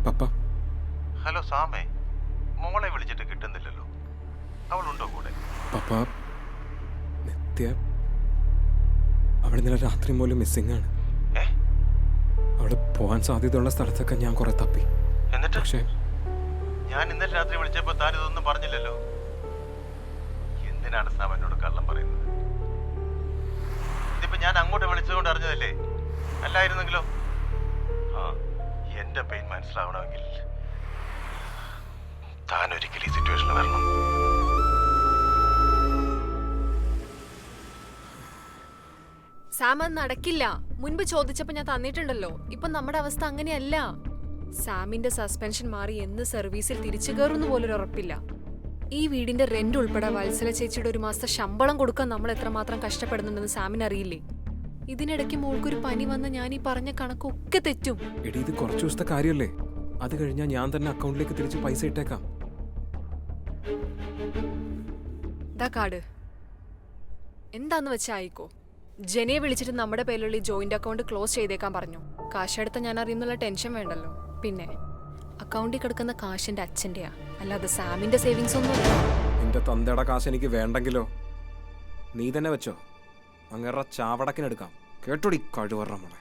പപ്പ. Hello സാമേ, മോളെ വിളിച്ചിട്ട് കിട്ടുന്നില്ലല്ലോ. അവളുണ്ടോ കൂടെ? പപ്പ, നിത്യ അവിടെ ഇന്നലെ രാത്രി പോലും മിസ്സിംഗ് ആണ്. അവള് പോകാൻ സാധ്യതയുള്ള സ്ഥലത്തൊക്കെ ഞാൻ കുറെ തപ്പി. എന്നിട്ട് പക്ഷേ ഞാൻ ഇന്നലെ രാത്രി വിളിച്ചപ്പോ താൻ ഇതൊന്നും പറഞ്ഞില്ലല്ലോ. എന്തിനാണ് സാം എന്നോട് കള്ളം പറയുന്നത്? ഇതിപ്പോ ഞാൻ അങ്ങോട്ട് വിളിച്ചതുകൊണ്ട് അറിഞ്ഞതല്ലേ? അല്ലായിരുന്നെങ്കിലോ? ആ, എന്റെ പെയിൻ മനസ്സിലാവണമെങ്കിൽ താൻ ഒരിക്കലും ഈ സിറ്റുവേഷനിൽ വരണം. സാം, അത് നടക്കില്ല. മുൻപ് ചോദിച്ചപ്പോ ഞാൻ തന്നിട്ടുണ്ടല്ലോ. ഇപ്പൊ നമ്മുടെ അവസ്ഥ അങ്ങനെയല്ല. സാമിന്റെ സസ്പെൻഷൻ മാറി എന്ന് സർവീസിൽ തിരിച്ചു കയറുന്നു പോലൊരു ഉറപ്പില്ല. ഈ വീടിന്റെ റെന്റ് ഉൾപ്പെടെ വത്സല ചേച്ചിയുടെ ഒരു മാസത്തെ ശമ്പളം കൊടുക്കാൻ നമ്മൾ എത്രമാത്രം കഷ്ടപ്പെടുന്നുണ്ടെന്ന് സാമിന് അറിയില്ലേ? ഇതിനിടയ്ക്ക് മോൾക്കൊരു പനി വന്ന ഞാൻ ഈ പറഞ്ഞ കണക്കൊക്കെ തെറ്റും. എടി, ഇത് കുറച്ചു ദിവസത്തെ കാര്യമല്ലേ? അത് കഴിഞ്ഞാൽ ഞാൻ തന്നെ അക്കൗണ്ടിലേക്ക് തിരിച്ച് പൈസ ഇട്ടേക്കാം. ദാ കാർഡ്. എന്താന്ന് വെച്ചാ ആയിക്കോ. ജനയെ വിളിച്ചിട്ട് നമ്മുടെ പേരിലുള്ള ഈ ജോയിന്റ് അക്കൗണ്ട് ക്ലോസ് ചെയ്തേക്കാൻ പറഞ്ഞു. കാശെടുത്ത ഞാൻ അറിയുന്നുള്ള ടെൻഷൻ വേണ്ടല്ലോ. പിന്നെ അക്കൗണ്ടിൽ കിടക്കുന്ന കാശിന്റെ അച്ഛൻ്റെയാ, അല്ലാതെ സാമിന്റെ സേവിങ്സ് ഒന്നുമില്ല. നിന്റെ തന്തയുടെ കാശ് എനിക്ക് വേണ്ടെങ്കിലോ നീ തന്നെ വെച്ചോ. അങ്ങേറെ ചാവടക്കിനെടുക്കാം. കേട്ടോടി കഴിവറ മോളെ.